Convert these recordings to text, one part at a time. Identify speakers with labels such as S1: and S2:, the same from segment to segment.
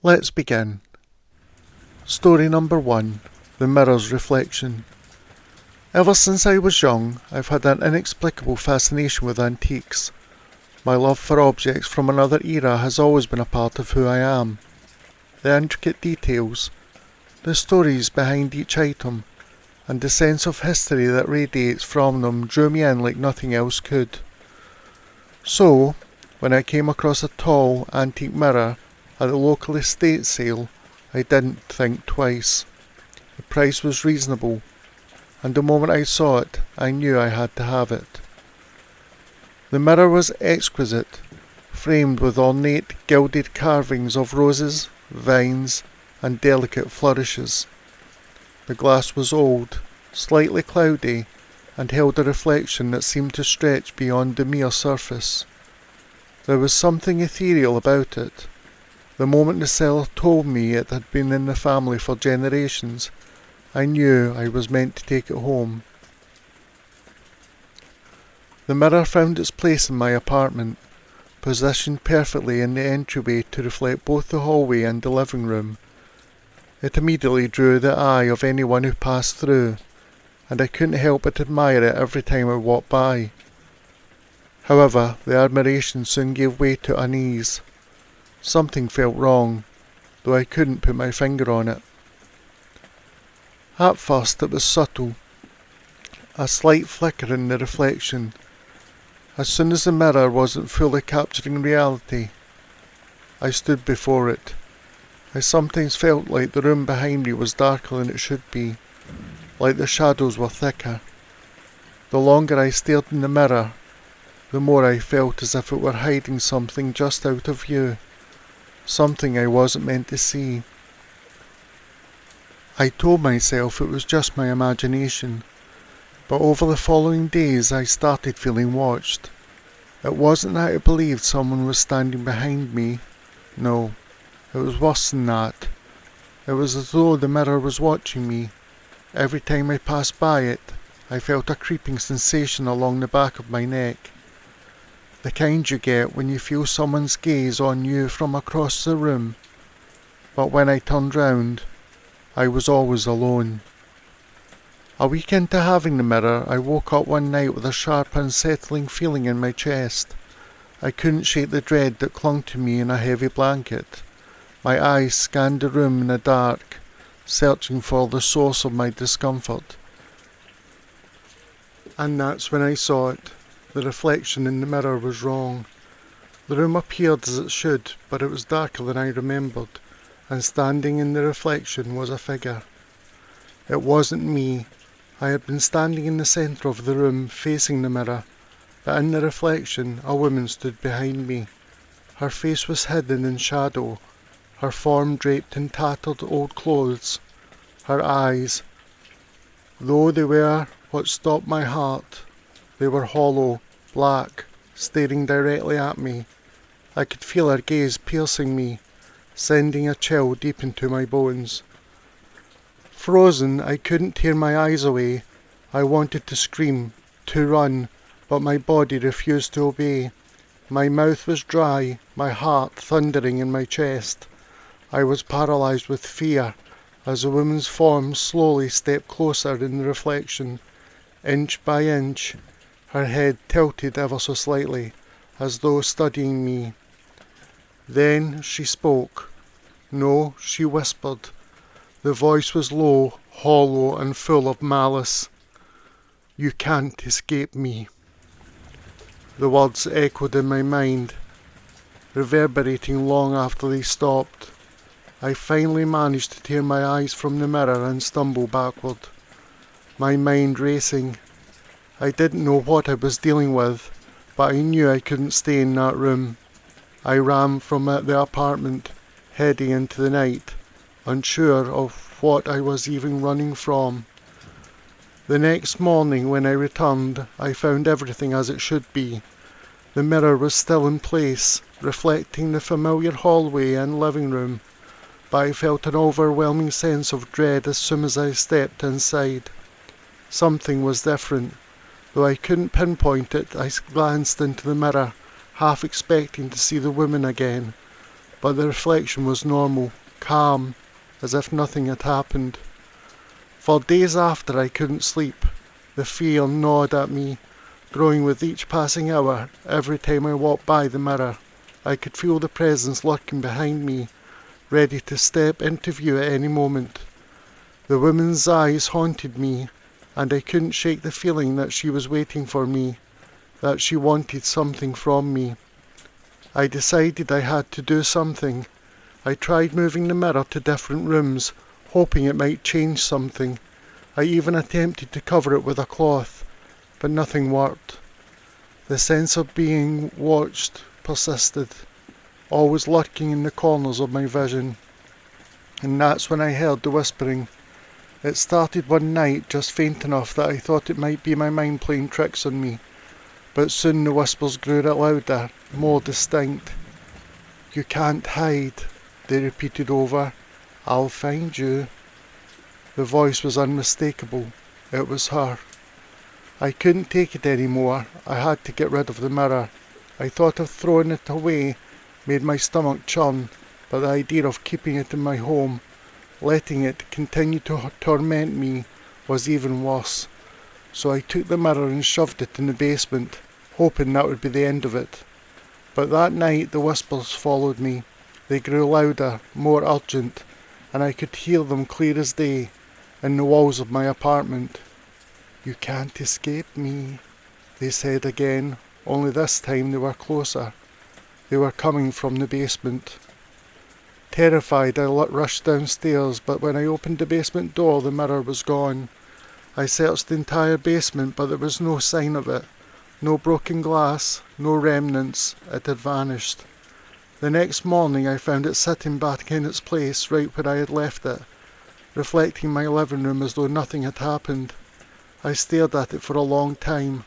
S1: Let's begin. Story number 1. The Mirror's Reflection. Ever since I was young, I've had an inexplicable fascination with antiques. My love for objects from another era has always been a part of who I am. The intricate details, the stories behind each item, and the sense of history that radiates from them drew me in like nothing else could. So, when I came across a tall, antique mirror at the local estate sale, I didn't think twice. The price was reasonable, and the moment I saw it, I knew I had to have it. The mirror was exquisite, framed with ornate gilded carvings of roses, vines, and delicate flourishes. The glass was old, slightly cloudy, and held a reflection that seemed to stretch beyond the mere surface. There was something ethereal about it. The moment the seller told me it had been in the family for generations, I knew I was meant to take it home. The mirror found its place in my apartment, positioned perfectly in the entryway to reflect both the hallway and the living room. It immediately drew the eye of anyone who passed through, and I couldn't help but admire it every time I walked by. However, the admiration soon gave way to unease. Something felt wrong, though I couldn't put my finger on it. At first it was subtle, a slight flicker in the reflection. As soon as the mirror wasn't fully capturing reality, I stood before it. I sometimes felt like the room behind me was darker than it should be, like the shadows were thicker. The longer I stared in the mirror, the more I felt as if it were hiding something just out of view, something I wasn't meant to see. I told myself it was just my imagination, but over the following days I started feeling watched. It wasn't that I believed someone was standing behind me. No, it was worse than that. It was as though the mirror was watching me. Every time I passed by it, I felt a creeping sensation along the back of my neck. The kind you get when you feel someone's gaze on you from across the room. But when I turned round, I was always alone. A week into having the mirror, I woke up one night with a sharp, unsettling feeling in my chest. I couldn't shake the dread that clung to me in a heavy blanket. My eyes scanned the room in the dark, searching for the source of my discomfort. And that's when I saw it. The reflection in the mirror was wrong. The room appeared as it should, but it was darker than I remembered, and standing in the reflection was a figure. It wasn't me. I had been standing in the centre of the room, facing the mirror, but in the reflection a woman stood behind me. Her face was hidden in shadow, her form draped in tattered old clothes. Her eyes, though they were what stopped my heart, they were hollow, black, staring directly at me. I could feel her gaze piercing me, sending a chill deep into my bones. Frozen, I couldn't tear my eyes away. I wanted to scream, to run, but my body refused to obey. My mouth was dry, my heart thundering in my chest. I was paralysed with fear as the woman's form slowly stepped closer in the reflection. Inch by inch, her head tilted ever so slightly, as though studying me. Then she spoke. No, she whispered. The voice was low, hollow, and full of malice. "You can't escape me." The words echoed in my mind, reverberating long after they stopped. I finally managed to tear my eyes from the mirror and stumble backward, my mind racing. I didn't know what I was dealing with, but I knew I couldn't stay in that room. I ran from the apartment, heading into the night, unsure of what I was even running from. The next morning when I returned, I found everything as it should be. The mirror was still in place, reflecting the familiar hallway and living room, but I felt an overwhelming sense of dread as soon as I stepped inside. Something was different. Though I couldn't pinpoint it, I glanced into the mirror, half expecting to see the woman again, but the reflection was normal, calm, as if nothing had happened. For days after I couldn't sleep. The fear gnawed at me, growing with each passing hour. Every time I walked by the mirror, I could feel the presence lurking behind me, ready to step into view at any moment. The woman's eyes haunted me, and I couldn't shake the feeling that she was waiting for me, that she wanted something from me. I decided I had to do something. I tried moving the mirror to different rooms, hoping it might change something. I even attempted to cover it with a cloth, but nothing worked. The sense of being watched persisted, always lurking in the corners of my vision. And that's when I heard the whispering. It started one night, just faint enough that I thought it might be my mind playing tricks on me, but soon the whispers grew louder, more distinct. "You can't hide," they repeated over. "I'll find you." The voice was unmistakable. It was her. I couldn't take it anymore. I had to get rid of the mirror. I thought of throwing it away made my stomach churn, but the idea of keeping it in my home, letting it continue to torment me, was even worse. So I took the mirror and shoved it in the basement, hoping that would be the end of it. But that night the whispers followed me. They grew louder, more urgent, and I could hear them clear as day in the walls of my apartment. "You can't escape me," they said again, only this time they were closer. They were coming from the basement. Terrified, I rushed downstairs, but when I opened the basement door, the mirror was gone. I searched the entire basement, but there was no sign of it. No broken glass, no remnants. It had vanished. The next morning I found it sitting back in its place right where I had left it, reflecting my living room as though nothing had happened. I stared at it for a long time,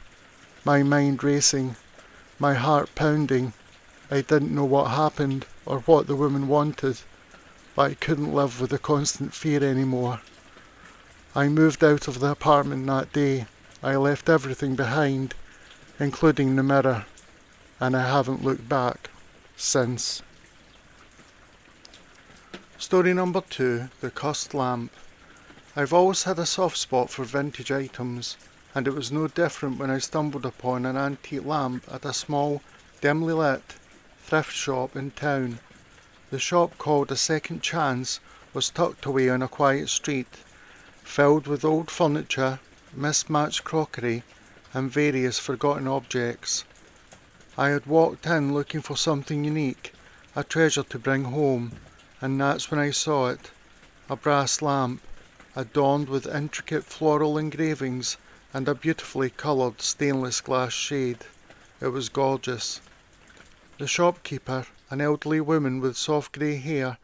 S1: my mind racing, my heart pounding. I didn't know what happened or what the woman wanted, but I couldn't live with the constant fear anymore. I moved out of the apartment that day. I left everything behind, including the mirror, and I haven't looked back since. Story number 2, The Cursed Lamp. I've always had a soft spot for vintage items, and it was no different when I stumbled upon an antique lamp at a small, dimly lit thrift shop in town. The shop, called A Second Chance, was tucked away on a quiet street, filled with old furniture, mismatched crockery, and various forgotten objects. I had walked in looking for something unique, a treasure to bring home, and that's when I saw it, a brass lamp, adorned with intricate floral engravings and a beautifully coloured stainless glass shade. It was gorgeous. The shopkeeper, an elderly woman with soft grey hair,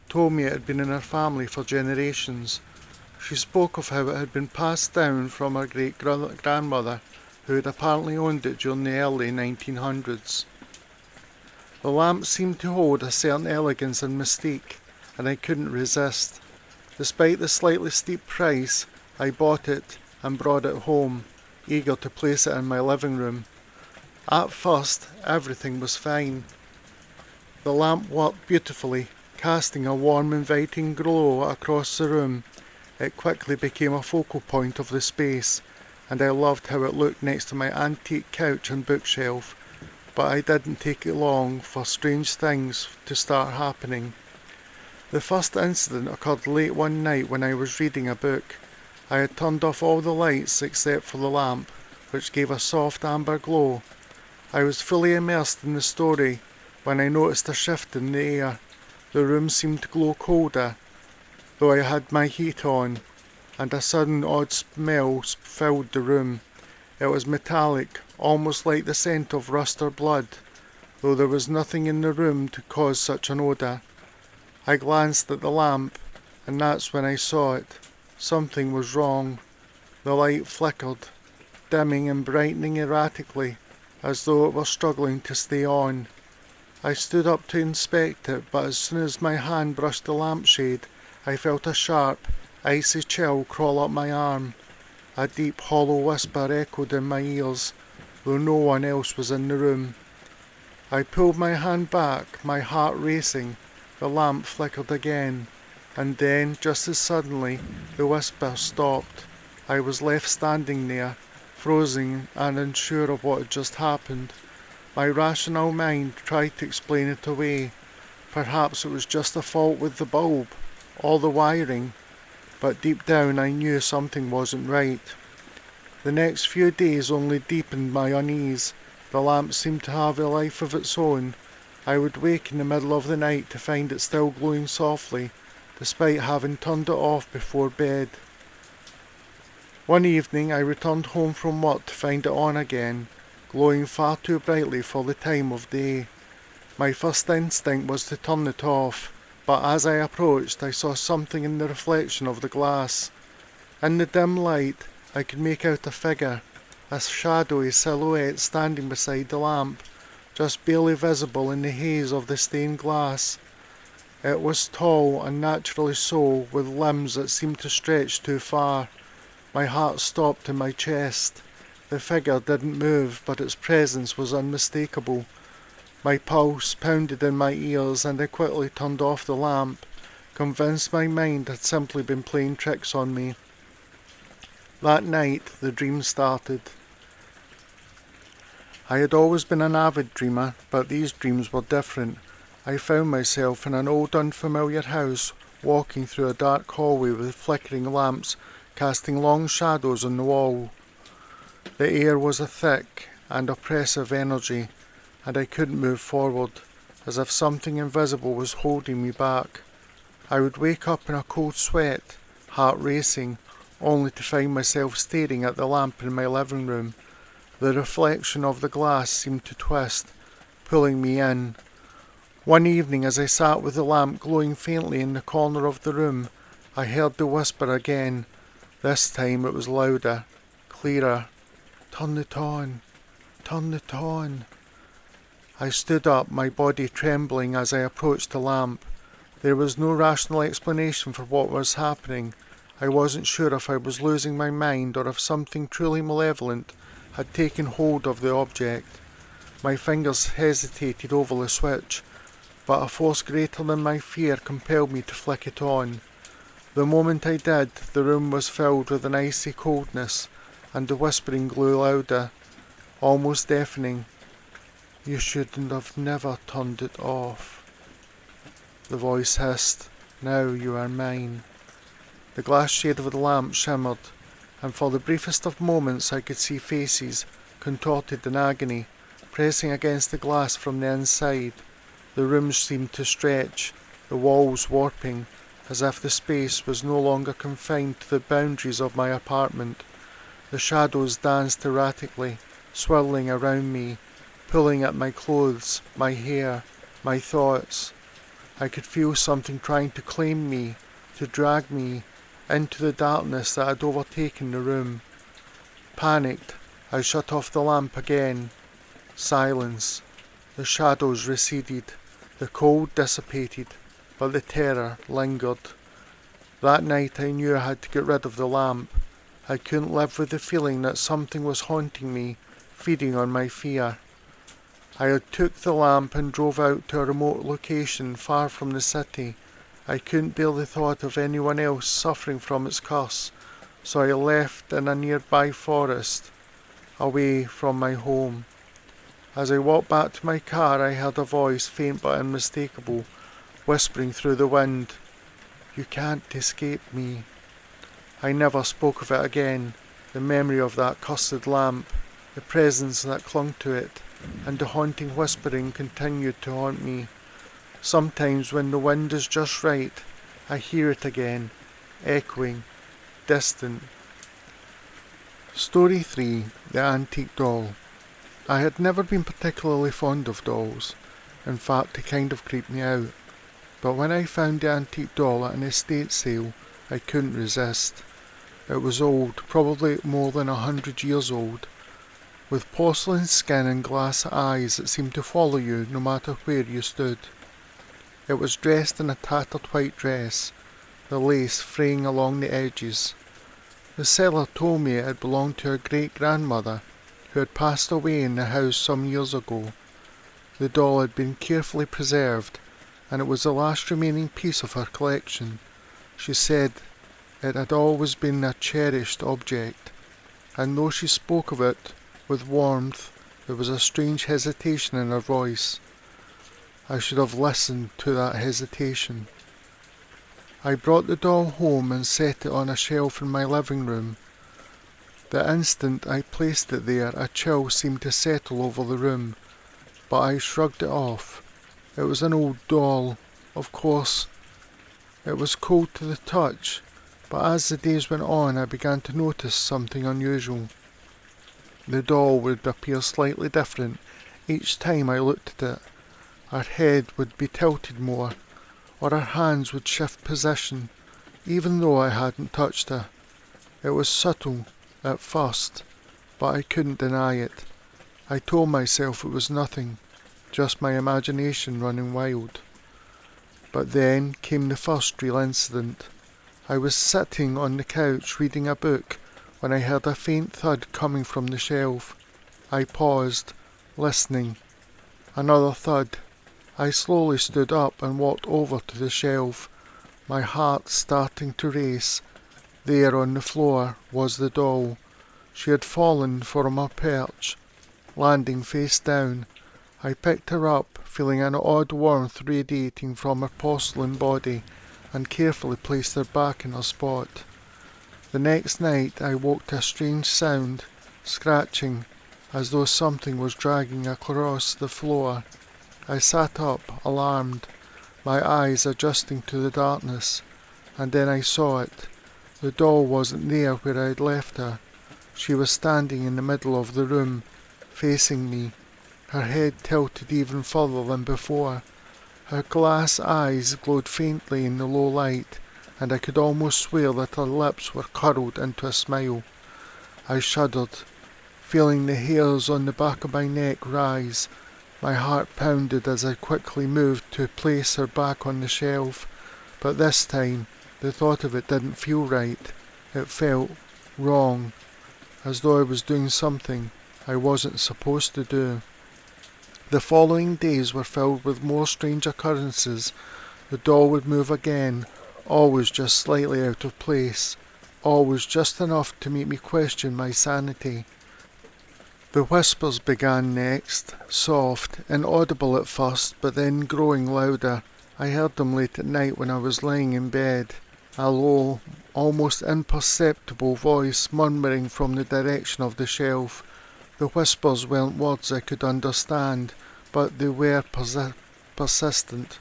S1: told me it had been in her family for generations. She spoke of how it had been passed down from her great-grandmother, who had apparently owned it during the early 1900s. The lamp seemed to hold a certain elegance and mystique, and I couldn't resist. Despite the slightly steep price, I bought it and brought it home, eager to place it in my living room. At first, everything was fine. The lamp worked beautifully, casting a warm, inviting glow across the room. It quickly became a focal point of the space, and I loved how it looked next to my antique couch and bookshelf. But I didn't take it long for strange things to start happening. The first incident occurred late one night when I was reading a book. I had turned off all the lights except for the lamp, which gave a soft amber glow. I was fully immersed in the story when I noticed a shift in the air. The room seemed to glow colder, though I had my heat on, and a sudden odd smell filled the room. It was metallic, almost like the scent of rust or blood, though there was nothing in the room to cause such an odour. I glanced at the lamp, and that's when I saw it. Something was wrong. The light flickered, dimming and brightening erratically, as though it were struggling to stay on. I stood up to inspect it, but as soon as my hand brushed the lampshade, I felt a sharp, icy chill crawl up my arm. A deep, hollow whisper echoed in my ears, though no one else was in the room. I pulled my hand back, my heart racing. The lamp flickered again, and then, just as suddenly, the whisper stopped. I was left standing there, frozen and unsure of what had just happened. My rational mind tried to explain it away. Perhaps it was just a fault with the bulb, or the wiring, but deep down I knew something wasn't right. The next few days only deepened my unease. The lamp seemed to have a life of its own. I would wake in the middle of the night to find it still glowing softly, despite having turned it off before bed. One evening I returned home from work to find it on again, glowing far too brightly for the time of day. My first instinct was to turn it off, but as I approached I saw something in the reflection of the glass. In the dim light I could make out a figure, a shadowy silhouette standing beside the lamp, just barely visible in the haze of the stained glass. It was tall, unnaturally so, with limbs that seemed to stretch too far. My heart stopped in my chest. The figure didn't move, but its presence was unmistakable. My pulse pounded in my ears, and I quickly turned off the lamp, convinced my mind had simply been playing tricks on me. That night, the dream started. I had always been an avid dreamer, but these dreams were different. I found myself in an old unfamiliar house, walking through a dark hallway with flickering lamps casting long shadows on the wall. The air was a thick and oppressive energy, and I couldn't move forward, as if something invisible was holding me back. I would wake up in a cold sweat, heart racing, only to find myself staring at the lamp in my living room. The reflection of the glass seemed to twist, pulling me in. One evening, as I sat with the lamp glowing faintly in the corner of the room, I heard the whisper again. This time it was louder, clearer. "Turn it on, turn it on." I stood up, my body trembling as I approached the lamp. There was no rational explanation for what was happening. I wasn't sure if I was losing my mind or if something truly malevolent had taken hold of the object. My fingers hesitated over the switch, but a force greater than my fear compelled me to flick it on. The moment I did, the room was filled with an icy coldness, and the whispering grew louder, almost deafening. "You shouldn't have never turned it off." The voice hissed, "Now you are mine." The glass shade of the lamp shimmered, and for the briefest of moments I could see faces, contorted in agony, pressing against the glass from the inside. The room seemed to stretch, the walls warping, as if the space was no longer confined to the boundaries of my apartment. The shadows danced erratically, swirling around me, pulling at my clothes, my hair, my thoughts. I could feel something trying to claim me, to drag me into the darkness that had overtaken the room. Panicked, I shut off the lamp again. Silence. The shadows receded, the cold dissipated, but the terror lingered. That night I knew I had to get rid of the lamp. I couldn't live with the feeling that something was haunting me, feeding on my fear. I took the lamp and drove out to a remote location far from the city. I couldn't bear the thought of anyone else suffering from its curse, so I left in a nearby forest, away from my home. As I walked back to my car, I heard a voice, faint but unmistakable, whispering through the wind, "You can't escape me." I never spoke of it again. The memory of that cursed lamp, the presence that clung to it, and the haunting whispering continued to haunt me. Sometimes when the wind is just right, I hear it again, echoing, distant. Story 3. The Antique Doll. I had never been particularly fond of dolls. In fact, it kind of creeped me out. But when I found the antique doll at an estate sale, I couldn't resist. It was old, probably more than 100 years old, with porcelain skin and glass eyes that seemed to follow you no matter where you stood. It was dressed in a tattered white dress, the lace fraying along the edges. The seller told me it had belonged to her great-grandmother, who had passed away in the house some years ago. The doll had been carefully preserved, and it was the last remaining piece of her collection. She said it had always been a cherished object, and though she spoke of it with warmth, there was a strange hesitation in her voice. I should have listened to that hesitation. I brought the doll home and set it on a shelf in my living room. The instant I placed it there, a chill seemed to settle over the room, but I shrugged it off. It was an old doll, of course. It was cold to the touch, but as the days went on, I began to notice something unusual. The doll would appear slightly different each time I looked at it. Her head would be tilted more, or her hands would shift position, even though I hadn't touched her. It was subtle at first, but I couldn't deny it. I told myself it was nothing, just my imagination running wild. But then came the first real incident. I was sitting on the couch reading a book when I heard a faint thud coming from the shelf. I paused, listening. Another thud. I slowly stood up and walked over to the shelf, my heart starting to race. There on the floor was the doll. She had fallen from her perch, landing face down. I picked her up, feeling an odd warmth radiating from her porcelain body, and carefully placed her back in her spot. The next night I woke to a strange sound, scratching, as though something was dragging across the floor. I sat up, alarmed, my eyes adjusting to the darkness, and then I saw it. The doll wasn't there where I had left her. She was standing in the middle of the room, facing me, her head tilted even further than before. Her glass eyes glowed faintly in the low light, and I could almost swear that her lips were curled into a smile. I shuddered, feeling the hairs on the back of my neck rise. My heart pounded as I quickly moved to place her back on the shelf, but this time the thought of it didn't feel right. It felt wrong, as though I was doing something I wasn't supposed to do. The following days were filled with more strange occurrences. The doll would move again, always just slightly out of place, always just enough to make me question my sanity. The whispers began next, soft, inaudible at first, but then growing louder. I heard them late at night when I was lying in bed, a low, almost imperceptible voice murmuring from the direction of the shelf. The whispers weren't words I could understand, but they were persistent.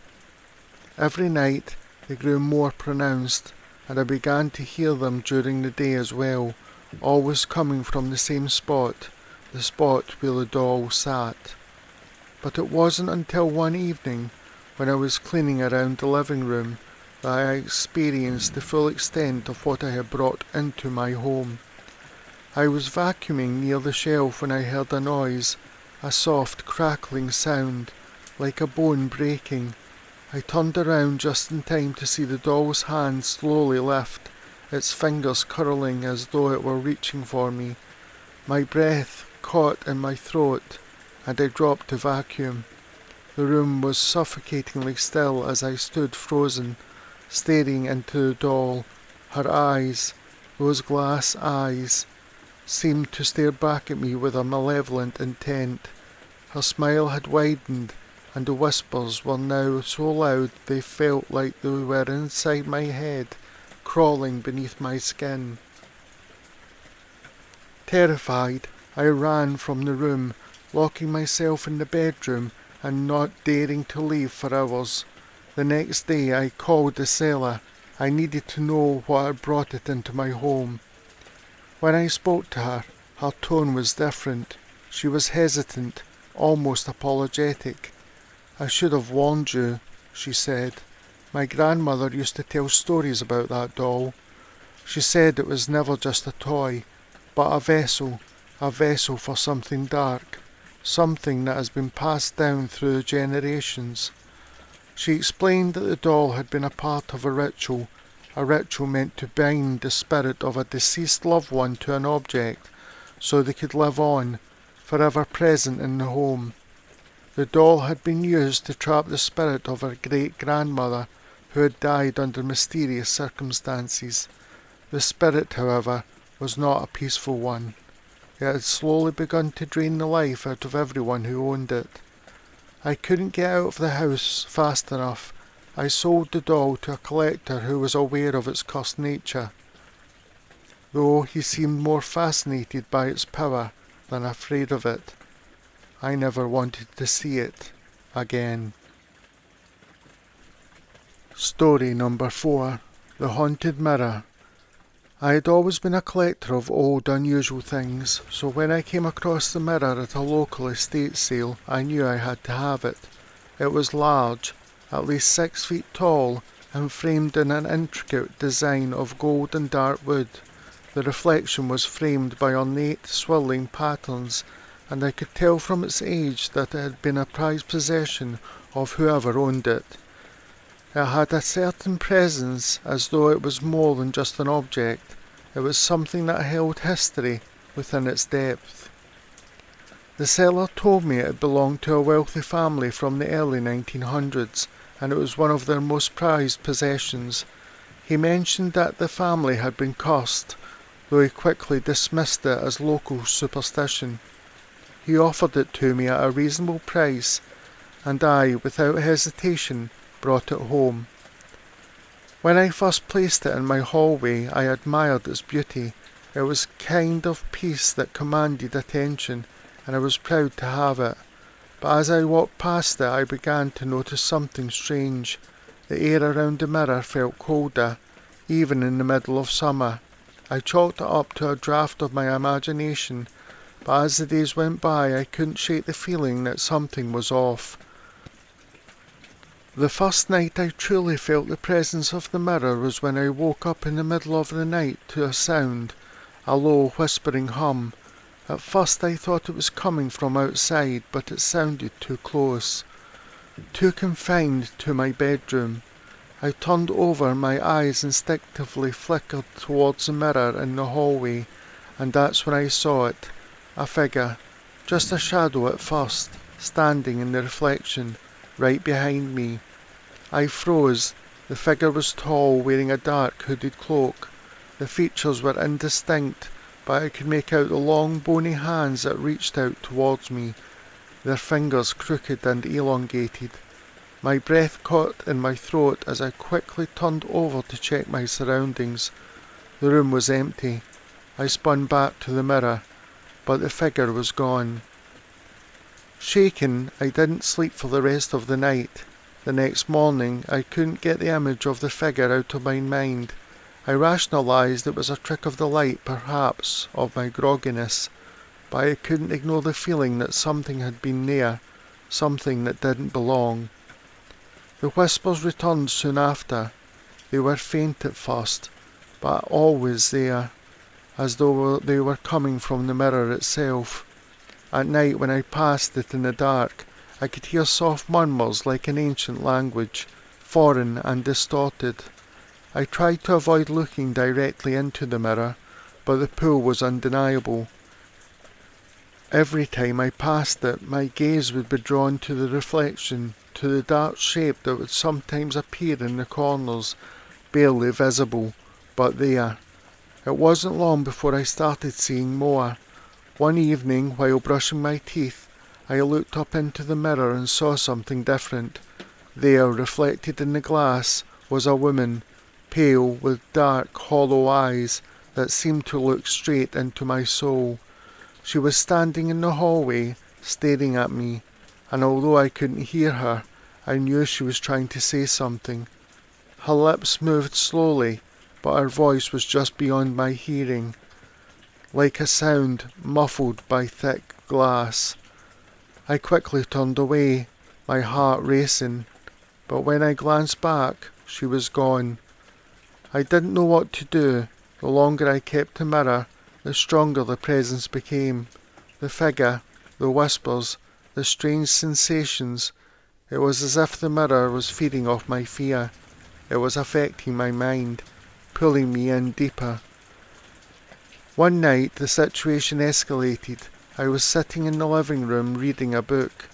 S1: Every night they grew more pronounced, and I began to hear them during the day as well, always coming from the same spot, the spot where the doll sat. But it wasn't until one evening, when I was cleaning around the living room, that I experienced the full extent of what I had brought into my home. I was vacuuming near the shelf when I heard a noise, a soft crackling sound, like a bone breaking. I turned around just in time to see the doll's hand slowly lift, its fingers curling as though it were reaching for me. My breath caught in my throat, and I dropped to vacuum. The room was suffocatingly still as I stood frozen, staring into the doll. Her eyes, those glass eyes, seemed to stare back at me with a malevolent intent. Her smile had widened, and the whispers were now so loud they felt like they were inside my head, crawling beneath my skin. Terrified, I ran from the room, locking myself in the bedroom and not daring to leave for hours. The next day I called the seller. I needed to know what had brought it into my home. When I spoke to her, her tone was different. She was hesitant, almost apologetic. "I should have warned you," she said. "My grandmother used to tell stories about that doll. She said it was never just a toy, but a vessel for something dark, something that has been passed down through the generations." She explained that the doll had been a part of a ritual meant to bind the spirit of a deceased loved one to an object, so they could live on, forever present in the home. The doll had been used to trap the spirit of her great-grandmother, who had died under mysterious circumstances. The spirit, however, was not a peaceful one. It had slowly begun to drain the life out of everyone who owned it. I couldn't get out of the house fast enough. I sold the doll to a collector who was aware of its cursed nature, though he seemed more fascinated by its power than afraid of it. I never wanted to see it again. Story number 4. The Haunted Mirror. I had always been a collector of old, unusual things, so when I came across the mirror at a local estate sale, I knew I had to have it. It was large, at least 6 feet tall, and framed in an intricate design of gold and dark wood. The reflection was framed by ornate, swirling patterns, and I could tell from its age that it had been a prized possession of whoever owned it. It had a certain presence, as though it was more than just an object. It was something that held history within its depth. The seller told me it belonged to a wealthy family from the early 1900s, and it was one of their most prized possessions. He mentioned that the family had been cursed, though he quickly dismissed it as local superstition. He offered it to me at a reasonable price, and I, without hesitation, brought it home. When I first placed it in my hallway, I admired its beauty. It was a kind of piece that commanded attention, and I was proud to have it. But as I walked past it, I began to notice something strange. The air around the mirror felt colder, even in the middle of summer. I chalked it up to a draught of my imagination, but as the days went by, I couldn't shake the feeling that something was off. The first night I truly felt the presence of the mirror was when I woke up in the middle of the night to a sound, a low whispering hum. At first I thought it was coming from outside, but it sounded too close, too confined to my bedroom. I turned over, my eyes instinctively flickered towards the mirror in the hallway, and that's when I saw it. A figure, just a shadow at first, standing in the reflection, right behind me. I froze. The figure was tall, wearing a dark hooded cloak. The features were indistinct, but I could make out the long bony hands that reached out towards me, their fingers crooked and elongated. My breath caught in my throat as I quickly turned over to check my surroundings. The room was empty. I spun back to the mirror, but the figure was gone. Shaken, I didn't sleep for the rest of the night. The next morning, I couldn't get the image of the figure out of my mind. I rationalised it was a trick of the light, perhaps, of my grogginess, but I couldn't ignore the feeling that something had been there, something that didn't belong. The whispers returned soon after. They were faint at first, but always there, as though they were coming from the mirror itself. At night, when I passed it in the dark, I could hear soft murmurs like an ancient language, foreign and distorted. I tried to avoid looking directly into the mirror, but the pull was undeniable. Every time I passed it, my gaze would be drawn to the reflection, to the dark shape that would sometimes appear in the corners, barely visible, but there. It wasn't long before I started seeing more. One evening, while brushing my teeth, I looked up into the mirror and saw something different. There, reflected in the glass, was a woman, pale, with dark, hollow eyes that seemed to look straight into my soul. She was standing in the hallway, staring at me, and although I couldn't hear her, I knew she was trying to say something. Her lips moved slowly, but her voice was just beyond my hearing, like a sound muffled by thick glass. I quickly turned away, my heart racing, but when I glanced back, she was gone. I didn't know what to do. The longer I kept the mirror, the stronger the presence became. The figure, the whispers, the strange sensations. It was as if the mirror was feeding off my fear. It was affecting my mind, pulling me in deeper. One night the situation escalated. I was sitting in the living room reading a book,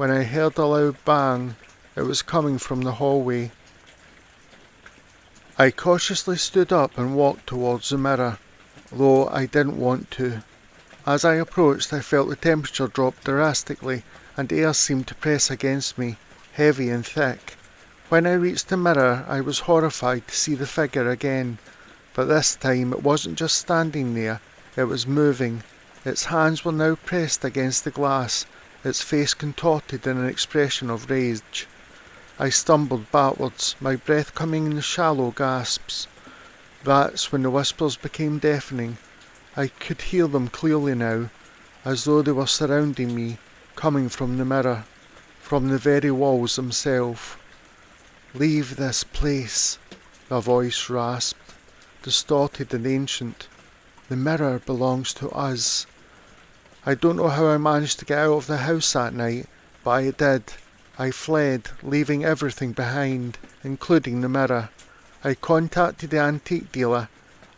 S1: when I heard a loud bang. It was coming from the hallway. I cautiously stood up and walked towards the mirror, though I didn't want to. As I approached, I felt the temperature drop drastically and air seemed to press against me, heavy and thick. When I reached the mirror, I was horrified to see the figure again, but this time it wasn't just standing there, it was moving. Its hands were now pressed against the glass, its face contorted in an expression of rage. I stumbled backwards, my breath coming in shallow gasps. That's when the whispers became deafening. I could hear them clearly now, as though they were surrounding me, coming from the mirror, from the very walls themselves. "Leave this place," the voice rasped, distorted and ancient. "The mirror belongs to us." I don't know how I managed to get out of the house that night, but I did. I fled, leaving everything behind, including the mirror. I contacted the antique dealer,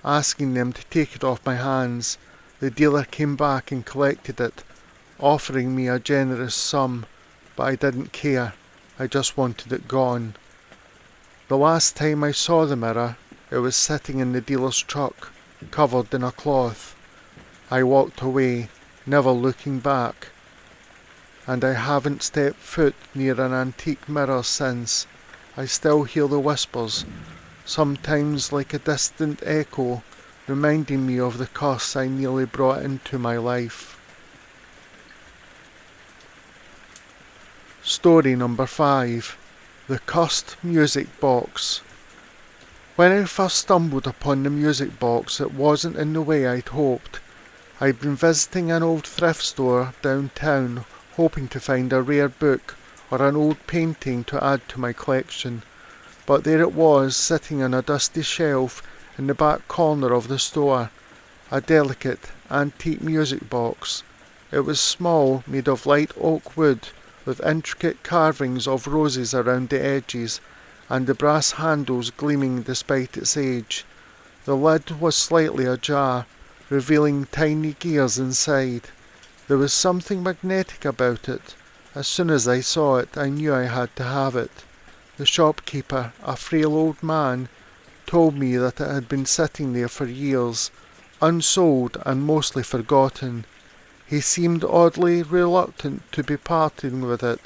S1: asking them to take it off my hands. The dealer came back and collected it, offering me a generous sum, but I didn't care. I just wanted it gone. The last time I saw the mirror, it was sitting in the dealer's truck, covered in a cloth. I walked away, never looking back, and I haven't stepped foot near an antique mirror since. I still hear the whispers, sometimes like a distant echo, reminding me of the curse I nearly brought into my life. Story number 5. The Cursed Music Box. When I first stumbled upon the music box, it wasn't in the way I'd hoped. I'd been visiting an old thrift store downtown, hoping to find a rare book or an old painting to add to my collection. But there it was, sitting on a dusty shelf in the back corner of the store, a delicate, antique music box. It was small, made of light oak wood, with intricate carvings of roses around the edges, and the brass handles gleaming despite its age. The lid was slightly ajar, revealing tiny gears inside. There was something magnetic about it. As soon as I saw it, I knew I had to have it. The shopkeeper, a frail old man, told me that it had been sitting there for years, unsold and mostly forgotten. He seemed oddly reluctant to be parting with it,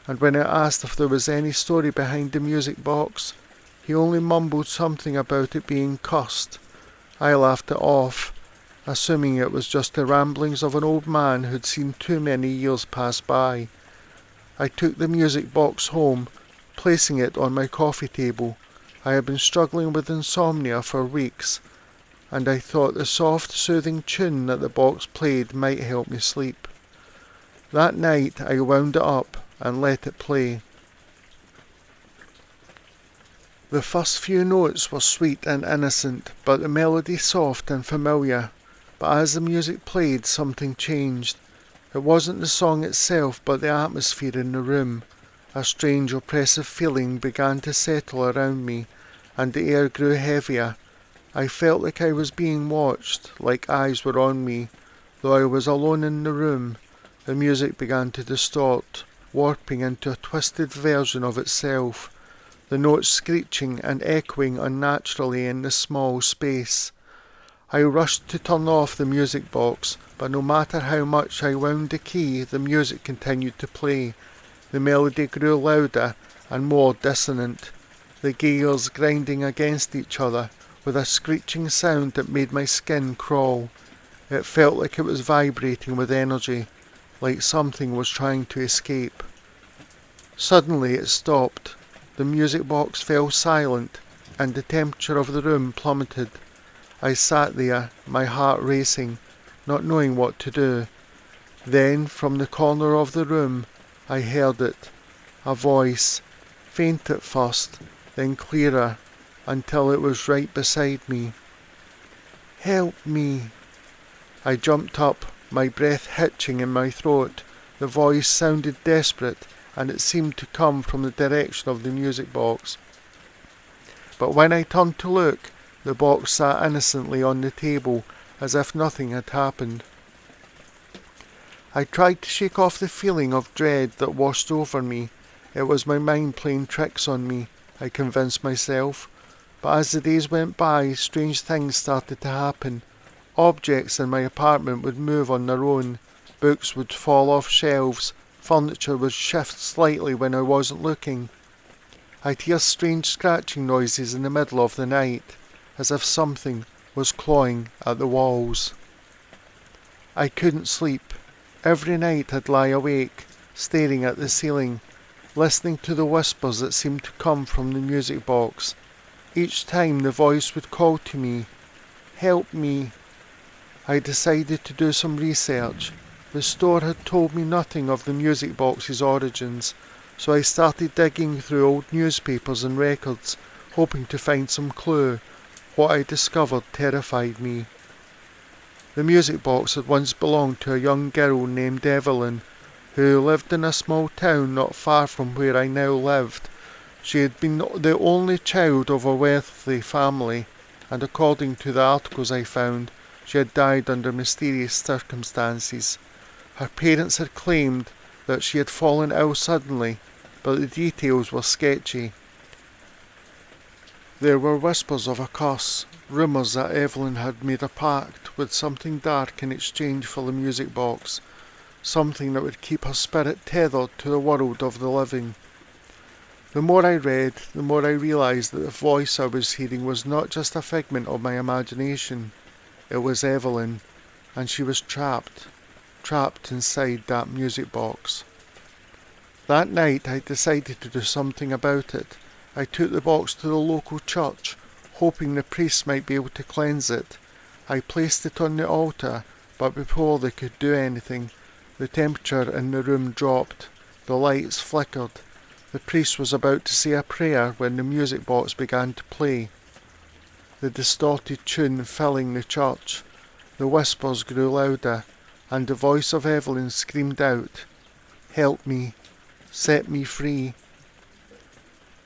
S1: and when I asked if there was any story behind the music box, he only mumbled something about it being cursed. I laughed it off, assuming it was just the ramblings of an old man who'd seen too many years pass by. I took the music box home, placing it on my coffee table. I had been struggling with insomnia for weeks, and I thought the soft, soothing tune that the box played might help me sleep. That night I wound it up and let it play. The first few notes were sweet and innocent, but the melody soft and familiar. But as the music played, something changed. It wasn't the song itself, but the atmosphere in the room. A strange, oppressive feeling began to settle around me, and the air grew heavier. I felt like I was being watched, like eyes were on me. Though I was alone in the room, the music began to distort, warping into a twisted version of itself, the notes screeching and echoing unnaturally in the small space. I rushed to turn off the music box, but no matter how much I wound the key, the music continued to play. The melody grew louder and more dissonant, the gears grinding against each other with a screeching sound that made my skin crawl. It felt like it was vibrating with energy, like something was trying to escape. Suddenly it stopped. The music box fell silent, and the temperature of the room plummeted. I sat there, my heart racing, not knowing what to do. Then, from the corner of the room, I heard it, a voice, faint at first, then clearer, until it was right beside me. "Help me!" I jumped up, my breath hitching in my throat. The voice sounded desperate, and it seemed to come from the direction of the music box. But when I turned to look, the box sat innocently on the table, as if nothing had happened. I tried to shake off the feeling of dread that washed over me. It was my mind playing tricks on me, I convinced myself. But as the days went by, strange things started to happen. Objects in my apartment would move on their own. Books would fall off shelves. Furniture would shift slightly when I wasn't looking. I'd hear strange scratching noises in the middle of the night, as if something was clawing at the walls. I couldn't sleep. Every night I'd lie awake, staring at the ceiling, listening to the whispers that seemed to come from the music box. Each time the voice would call to me, "Help me." I decided to do some research. The store had told me nothing of the music box's origins, so I started digging through old newspapers and records, hoping to find some clue. What I discovered terrified me. The music box had once belonged to a young girl named Evelyn, who lived in a small town not far from where I now lived. She had been the only child of a wealthy family, and according to the articles I found, she had died under mysterious circumstances. Her parents had claimed that she had fallen ill suddenly, but the details were sketchy. There were whispers of a curse, rumours that Evelyn had made a pact with something dark in exchange for the music box, something that would keep her spirit tethered to the world of the living. The more I read, the more I realised that the voice I was hearing was not just a figment of my imagination. It was Evelyn, and she was trapped inside that music box. That night I decided to do something about it. I took the box to the local church, hoping the priest might be able to cleanse it. I placed it on the altar, but before they could do anything, the temperature in the room dropped. The lights flickered. The priest was about to say a prayer when the music box began to play, the distorted tune filling the church. The whispers grew louder, and the voice of Evelyn screamed out, "Help me, set me free."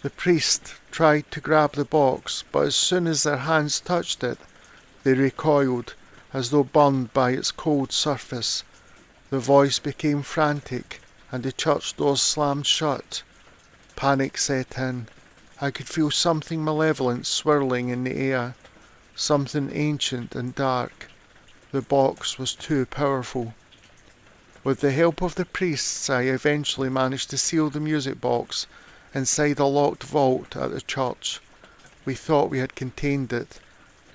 S1: The priest tried to grab the box, but as soon as their hands touched it, they recoiled, as though burned by its cold surface. The voice became frantic, and the church doors slammed shut. Panic set in. I could feel something malevolent swirling in the air, something ancient and dark. The box was too powerful. With the help of the priests, I eventually managed to seal the music box inside a locked vault at the church. We thought we had contained it,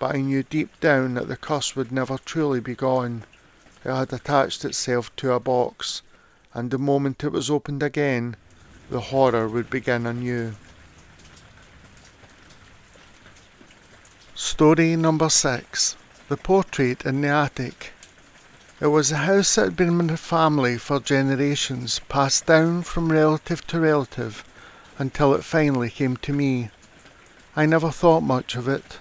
S1: but I knew deep down that the curse would never truly be gone. It had attached itself to a box, and the moment it was opened again, the horror would begin anew. Story number 6. The Portrait in the Attic. It was a house that had been in the family for generations, passed down from relative to relative, until it finally came to me. I never thought much of it.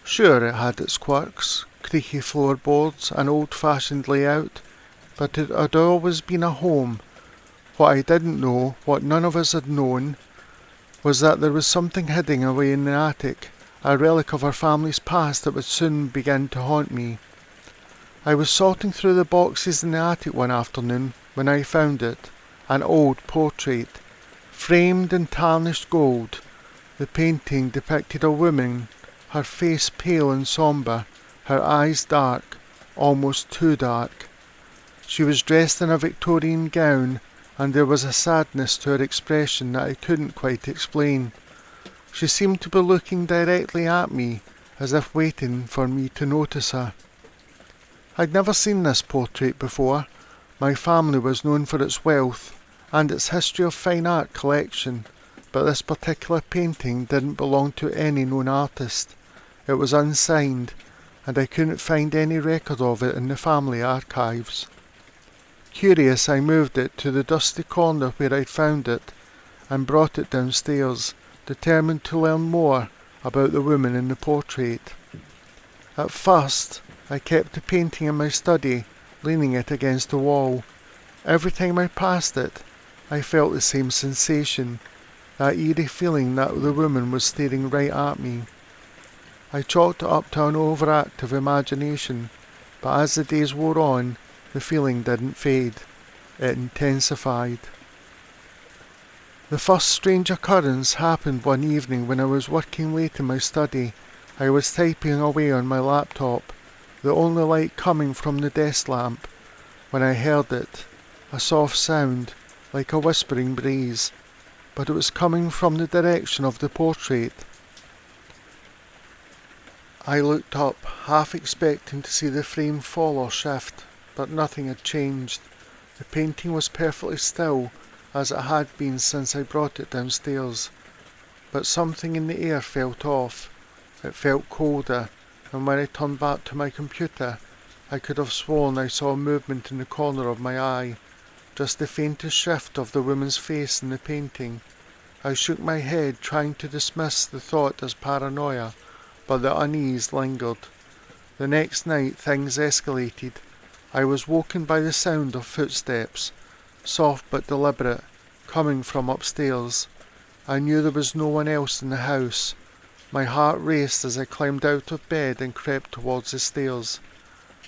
S1: Sure, it had its quirks, creaky floorboards, an old-fashioned layout, but it had always been a home. What I didn't know, what none of us had known, was that there was something hidden away in the attic, a relic of our family's past that would soon begin to haunt me. I was sorting through the boxes in the attic one afternoon when I found it, an old portrait, framed in tarnished gold. The painting depicted a woman, her face pale and sombre, her eyes dark, almost too dark. She was dressed in a Victorian gown, and there was a sadness to her expression that I couldn't quite explain. She seemed to be looking directly at me, as if waiting for me to notice her. I'd never seen this portrait before. My family was known for its wealth and its history of fine art collection, but this particular painting didn't belong to any known artist. It was unsigned, and I couldn't find any record of it in the family archives. Curious, I moved it to the dusty corner where I'd found it, and brought it downstairs, determined to learn more about the woman in the portrait. At first, I kept the painting in my study, leaning it against the wall. Every time I passed it, I felt the same sensation, that eerie feeling that the woman was staring right at me. I chalked it up to an overactive imagination, but as the days wore on, The feeling didn't fade, it intensified. The first strange occurrence happened one evening when I was working late in my study. I was typing away on my laptop, the only light coming from the desk lamp, when I heard it, a soft sound, like a whispering breeze, but it was coming from the direction of the portrait. I looked up, half expecting to see the frame fall or shift, but nothing had changed. The painting was perfectly still, as it had been since I brought it downstairs, but something in the air felt off. It felt colder, and when I turned back to my computer, I could have sworn I saw a movement in the corner of my eye, just the faintest shift of the woman's face in the painting. I shook my head, trying to dismiss the thought as paranoia, but the unease lingered. The next night things escalated. I was woken by the sound of footsteps, soft but deliberate, coming from upstairs. I knew there was no one else in the house. My heart raced as I climbed out of bed and crept towards the stairs.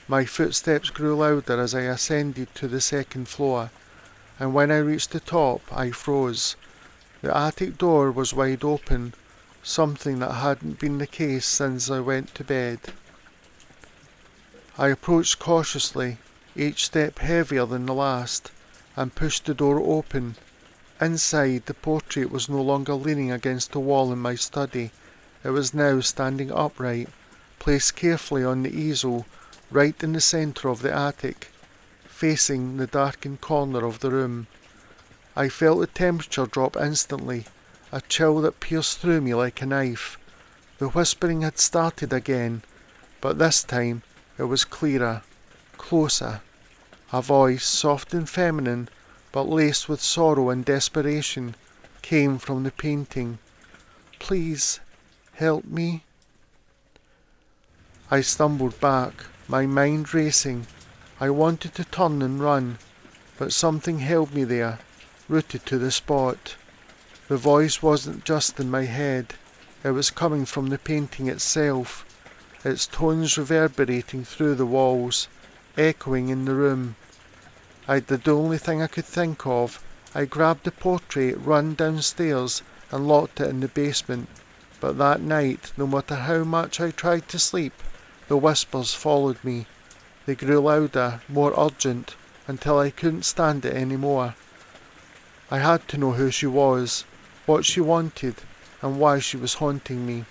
S1: My footsteps grew louder as I ascended to the second floor, and when I reached the top, I froze. The attic door was wide open, something that hadn't been the case since I went to bed. I approached cautiously, each step heavier than the last, and pushed the door open. Inside, the portrait was no longer leaning against the wall in my study. It was now standing upright, placed carefully on the easel, right in the centre of the attic, facing the darkened corner of the room. I felt the temperature drop instantly, a chill that pierced through me like a knife. The whispering had started again, but this time it was clearer, closer. A voice, soft and feminine, but laced with sorrow and desperation, came from the painting. "Please, help me." I stumbled back, my mind racing. I wanted to turn and run, but something held me there, rooted to the spot. The voice wasn't just in my head, it was coming from the painting itself, its tones reverberating through the walls, echoing in the room. I did the only thing I could think of. I grabbed the portrait, ran downstairs, and locked it in the basement. But that night, no matter how much I tried to sleep, the whispers followed me. They grew louder, more urgent, until I couldn't stand it anymore. I had to know who she was, what she wanted, and why she was haunting me.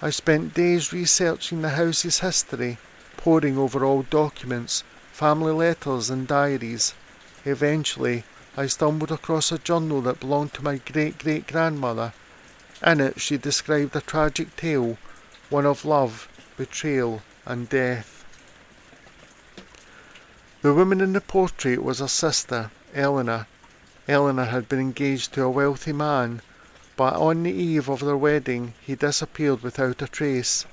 S1: I spent days researching the house's history, poring over old documents, family letters and diaries. Eventually, I stumbled across a journal that belonged to my great-great-grandmother. In it, she described a tragic tale, one of love, betrayal, and death. The woman in the portrait was her sister, Eleanor. Eleanor had been engaged to a wealthy man, but on the eve of their wedding, he disappeared without a trace.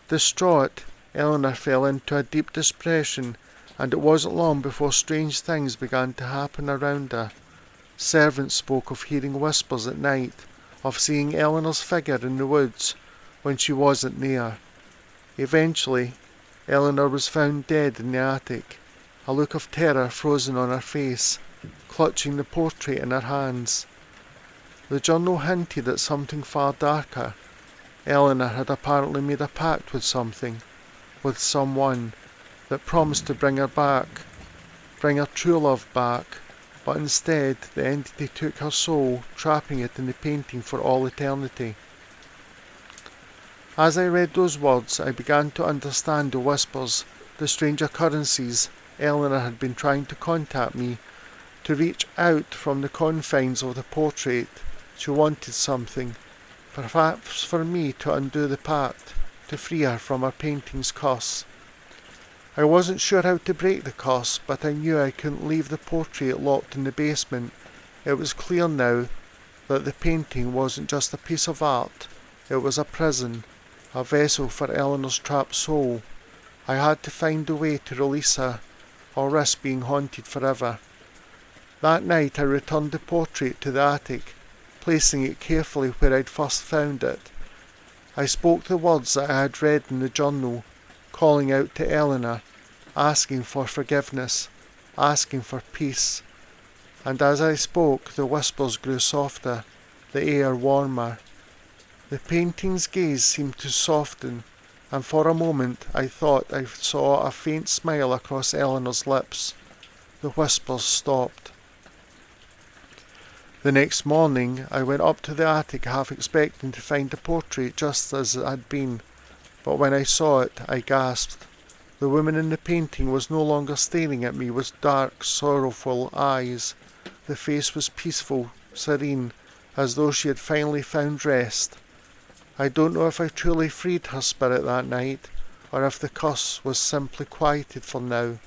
S1: Distraught, Eleanor fell into a deep depression, and it wasn't long before strange things began to happen around her. Servants spoke of hearing whispers at night, of seeing Eleanor's figure in the woods when she wasn't near. Eventually, Eleanor was found dead in the attic, a look of terror frozen on her face, clutching the portrait in her hands. The journal hinted at something far darker. Eleanor had apparently made a pact with something, with someone, that promised to bring her back, bring her true love back, but instead the entity took her soul, trapping it in the painting for all eternity. As I read those words, I began to understand the whispers, the strange occurrences. Eleanor had been trying to contact me, to reach out from the confines of the portrait. She wanted something, perhaps for me to undo the pact, to free her from her painting's curse. I wasn't sure how to break the curse, but I knew I couldn't leave the portrait locked in the basement. It was clear now that the painting wasn't just a piece of art, it was a prison, a vessel for Eleanor's trapped soul. I had to find a way to release her, or risk being haunted forever. That night I returned the portrait to the attic, placing it carefully where I'd first found it. I spoke the words that I had read in the journal, calling out to Eleanor, asking for forgiveness, asking for peace. And as I spoke, the whispers grew softer, the air warmer. The painting's gaze seemed to soften, and for a moment I thought I saw a faint smile across Eleanor's lips. The whispers stopped. The next morning I went up to the attic half expecting to find the portrait just as it had been, but when I saw it I gasped. The woman in the painting was no longer staring at me with dark, sorrowful eyes. The face was peaceful, serene, as though she had finally found rest. I don't know if I truly freed her spirit that night, or if the curse was simply quieted for now,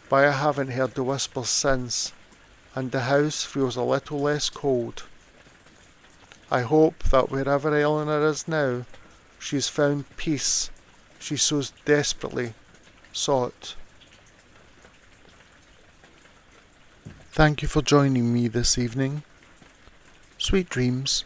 S1: but I haven't heard the whispers since, and the house feels a little less cold. I hope that wherever Eleanor is now, she's found peace she so desperately sought. Thank you for joining me this evening. Sweet dreams.